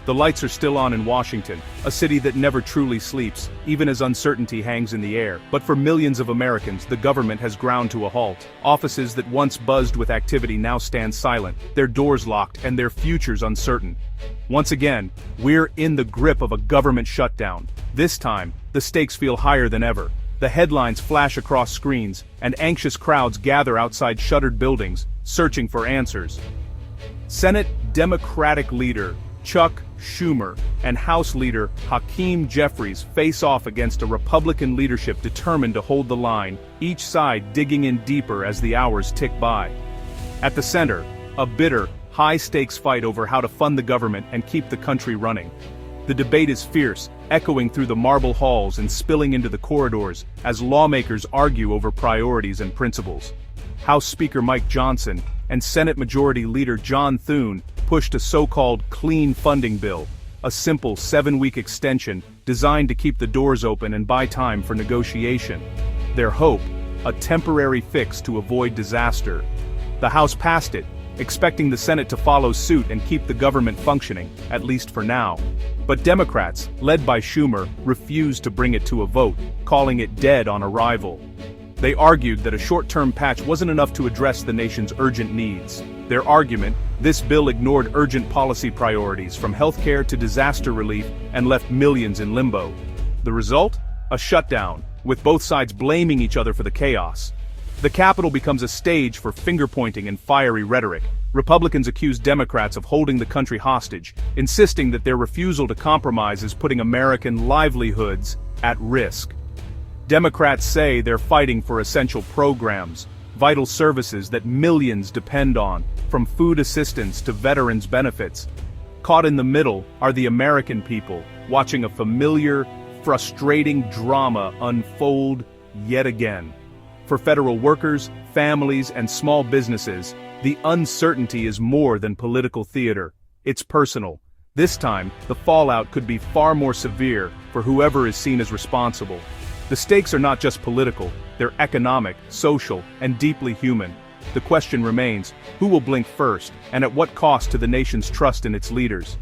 The lights are still on in Washington, a city that never truly sleeps, even as uncertainty hangs in the air. But for millions of Americans, the government has ground to a halt. Offices that once buzzed with activity now stand silent, their doors locked and their futures uncertain. Once again, we're in the grip of a government shutdown. This time, the stakes feel higher than ever. The headlines flash across screens, and anxious crowds gather outside shuttered buildings, searching for answers. Senate Democratic leader Chuck Schumer and House leader Hakeem Jeffries face off against a Republican leadership determined to hold the line, each side digging in deeper as the hours tick by. At the center, a bitter, high-stakes fight over how to fund the government and keep the country running. The debate is fierce, echoing through the marble halls and spilling into the corridors as lawmakers argue over priorities and principles. House Speaker Mike Johnson and Senate Majority Leader John Thune pushed a so-called clean funding bill, a simple 7-week extension designed to keep the doors open and buy time for negotiation. Their hope, a temporary fix to avoid disaster. The House passed it, expecting the Senate to follow suit and keep the government functioning, at least for now. But Democrats, led by Schumer, refused to bring it to a vote, calling it dead on arrival. They argued that a short-term patch wasn't enough to address the nation's urgent needs. Their argument, this bill ignored urgent policy priorities from healthcare to disaster relief and left millions in limbo. The result? A shutdown, with both sides blaming each other for the chaos. The Capitol becomes a stage for finger-pointing and fiery rhetoric. Republicans accuse Democrats of holding the country hostage, insisting that their refusal to compromise is putting American livelihoods at risk. Democrats say they're fighting for essential programs, vital services that millions depend on, from food assistance to veterans' benefits. Caught in the middle are the American people, watching a familiar, frustrating drama unfold yet again. For federal workers, families, and small businesses, the uncertainty is more than political theater. It's personal. This time, the fallout could be far more severe for whoever is seen as responsible. The stakes are not just political, they're economic, social, and deeply human. The question remains, who will blink first, and at what cost to the nation's trust in its leaders?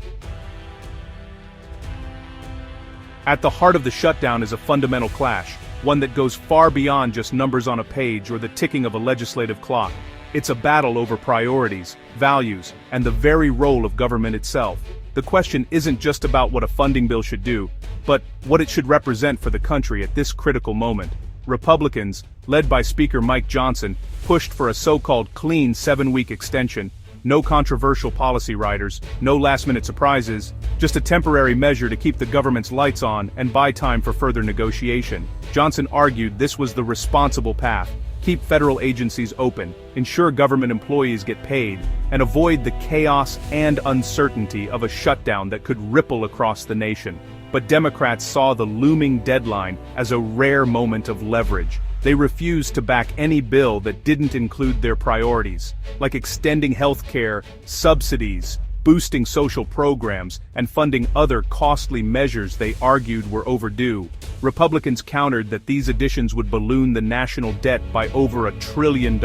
At the heart of the shutdown is a fundamental clash, one that goes far beyond just numbers on a page or the ticking of a legislative clock. It's a battle over priorities, values, and the very role of government itself. The question isn't just about what a funding bill should do, but what it should represent for the country at this critical moment. Republicans, led by Speaker Mike Johnson, pushed for a so-called clean 7-week extension. No controversial policy riders, no last-minute surprises, just a temporary measure to keep the government's lights on and buy time for further negotiation. Johnson argued this was the responsible path. Keep federal agencies open, ensure government employees get paid, and avoid the chaos and uncertainty of a shutdown that could ripple across the nation. But Democrats saw the looming deadline as a rare moment of leverage. They refused to back any bill that didn't include their priorities, like extending health care, subsidies, boosting social programs, and funding other costly measures they argued were overdue. Republicans countered that these additions would balloon the national debt by over $1 trillion,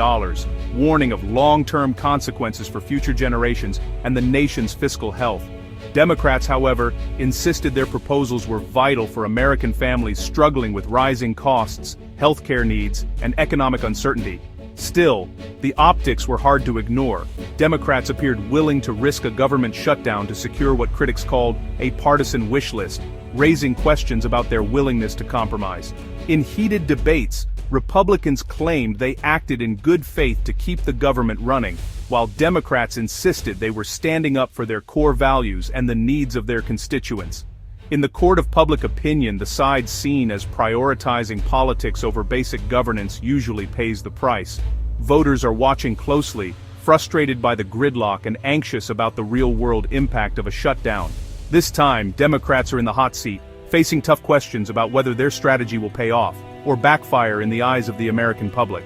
warning of long-term consequences for future generations and the nation's fiscal health. Democrats, however, insisted their proposals were vital for American families struggling with rising costs, healthcare needs, and economic uncertainty. Still, the optics were hard to ignore. Democrats appeared willing to risk a government shutdown to secure what critics called a partisan wish list, raising questions about their willingness to compromise. In heated debates, Republicans claimed they acted in good faith to keep the government running, while Democrats insisted they were standing up for their core values and the needs of their constituents. In the court of public opinion, the side seen as prioritizing politics over basic governance usually pays the price. Voters are watching closely, frustrated by the gridlock and anxious about the real-world impact of a shutdown. This time, Democrats are in the hot seat, facing tough questions about whether their strategy will pay off, or backfire in the eyes of the American public.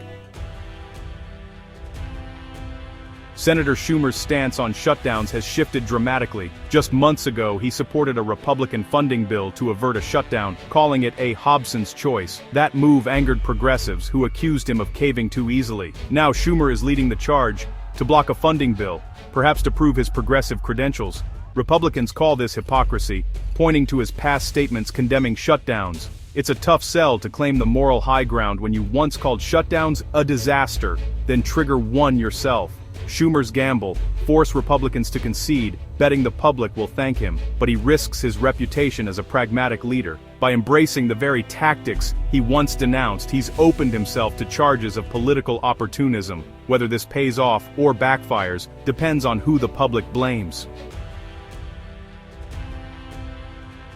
Senator Schumer's stance on shutdowns has shifted dramatically. Just months ago, he supported a Republican funding bill to avert a shutdown, calling it a Hobson's choice. That move angered progressives, who accused him of caving too easily. Now Schumer is leading the charge to block a funding bill, perhaps to prove his progressive credentials. Republicans call this hypocrisy, pointing to his past statements condemning shutdowns. It's a tough sell to claim the moral high ground when you once called shutdowns a disaster, then trigger one yourself. Schumer's gamble, force Republicans to concede, betting the public will thank him, but he risks his reputation as a pragmatic leader. By embracing the very tactics he once denounced, he's opened himself to charges of political opportunism. Whether this pays off or backfires depends on who the public blames.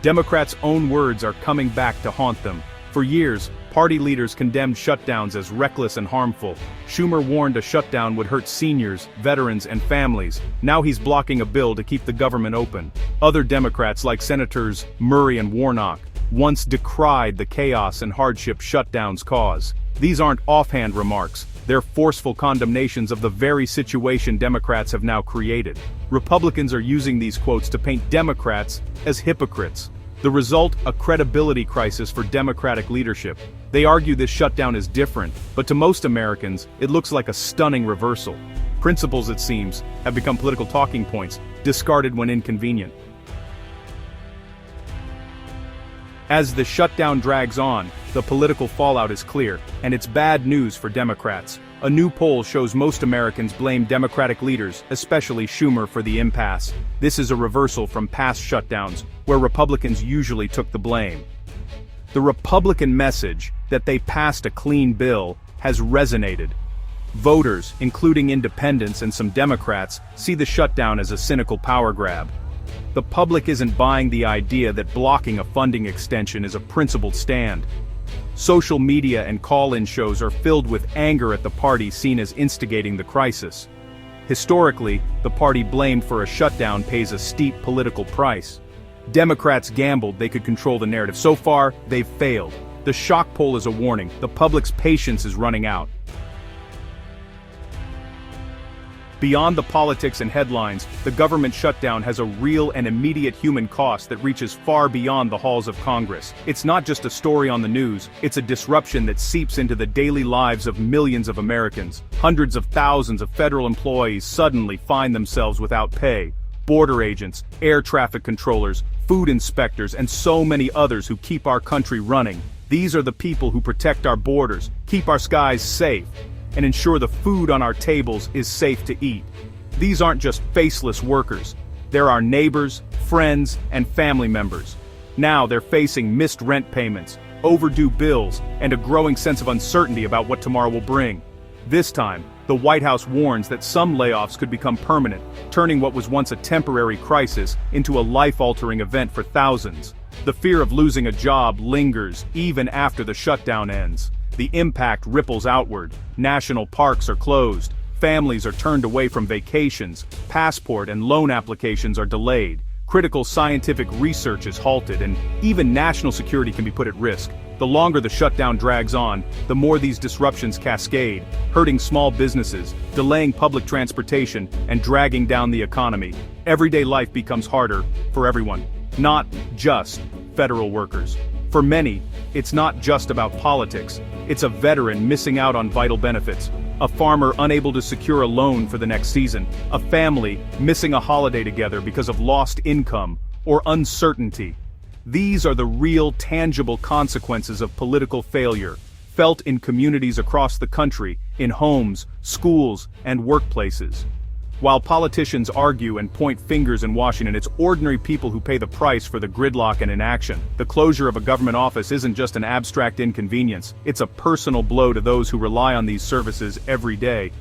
Democrats' own words are coming back to haunt them. For years, party leaders condemned shutdowns as reckless and harmful. Schumer warned a shutdown would hurt seniors, veterans, and families. Now he's blocking a bill to keep the government open. Other Democrats like Senators Murray and Warnock once decried the chaos and hardship shutdowns cause. These aren't offhand remarks, they're forceful condemnations of the very situation Democrats have now created. Republicans are using these quotes to paint Democrats as hypocrites. The result, a credibility crisis for Democratic leadership. They argue this shutdown is different, but to most Americans, it looks like a stunning reversal. Principles, it seems, have become political talking points, discarded when inconvenient. As the shutdown drags on, the political fallout is clear, and it's bad news for Democrats. A new poll shows most Americans blame Democratic leaders, especially Schumer, for the impasse. This is a reversal from past shutdowns, where Republicans usually took the blame. The Republican message that they passed a clean bill has resonated. Voters, including independents and some Democrats, see the shutdown as a cynical power grab. The public isn't buying the idea that blocking a funding extension is a principled stand. Social media and call-in shows are filled with anger at the party seen as instigating the crisis. Historically, the party blamed for a shutdown pays a steep political price. Democrats gambled they could control the narrative. So far, they've failed. The shock poll is a warning. The public's patience is running out. Beyond the politics and headlines, the government shutdown has a real and immediate human cost that reaches far beyond the halls of Congress. It's not just a story on the news, it's a disruption that seeps into the daily lives of millions of Americans. Hundreds of thousands of federal employees suddenly find themselves without pay. Border agents, air traffic controllers, food inspectors, and so many others who keep our country running. These are the people who protect our borders, keep our skies safe, and ensure the food on our tables is safe to eat. These aren't just faceless workers. They're our neighbors, friends, and family members. Now they're facing missed rent payments, overdue bills, and a growing sense of uncertainty about what tomorrow will bring. This time, the White House warns that some layoffs could become permanent, turning what was once a temporary crisis into a life-altering event for thousands. The fear of losing a job lingers even after the shutdown ends. The impact ripples outward. National parks are closed. Families are turned away from vacations. Passport and loan applications are delayed. Critical scientific research is halted, and even national security can be put at risk. The longer the shutdown drags on, the more these disruptions cascade, hurting small businesses, delaying public transportation, and dragging down the economy. Everyday life becomes harder for everyone, not just federal workers. For many, it's not just about politics. It's a veteran missing out on vital benefits, a farmer unable to secure a loan for the next season, a family missing a holiday together because of lost income or uncertainty. These are the real, tangible consequences of political failure, felt in communities across the country, in homes, schools, and workplaces. While politicians argue and point fingers in Washington, it's ordinary people who pay the price for the gridlock and inaction. The closure of a government office isn't just an abstract inconvenience, it's a personal blow to those who rely on these services every day.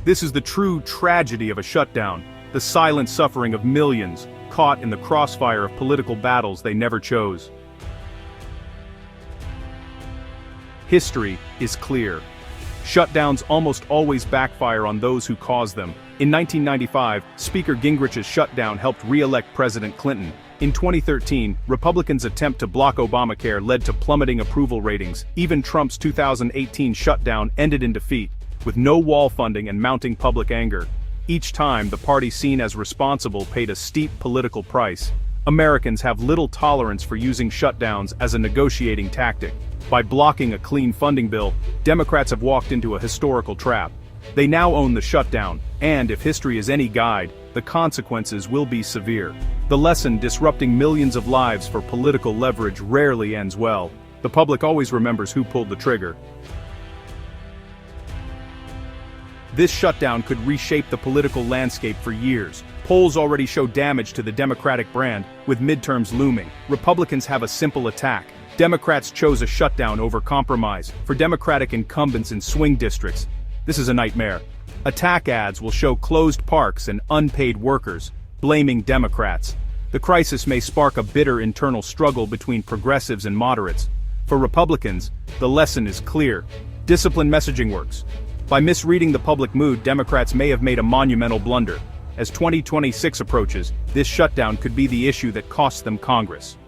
This is the true tragedy of a shutdown, the silent suffering of millions, caught in the crossfire of political battles they never chose. History is clear. Shutdowns almost always backfire on those who cause them. In 1995, Speaker Gingrich's shutdown helped re-elect President Clinton. In 2013, Republicans' attempt to block Obamacare led to plummeting approval ratings. Even Trump's 2018 shutdown ended in defeat, with no wall funding and mounting public anger. Each time, the party seen as responsible paid a steep political price. Americans have little tolerance for using shutdowns as a negotiating tactic. By blocking a clean funding bill, Democrats have walked into a historical trap. They now own the shutdown, and if history is any guide, the consequences will be severe. The lesson disrupting millions of lives for political leverage rarely ends well. The public always remembers who pulled the trigger. This shutdown could reshape the political landscape for years. Polls already show damage to the Democratic brand, with midterms looming. Republicans have a simple attack. Democrats chose a shutdown over compromise. For Democratic incumbents in swing districts, this is a nightmare. Attack ads will show closed parks and unpaid workers, blaming Democrats. The crisis may spark a bitter internal struggle between progressives and moderates. For Republicans, the lesson is clear. Disciplined messaging works. By misreading the public mood, Democrats may have made a monumental blunder. As 2026 approaches, this shutdown could be the issue that costs them Congress.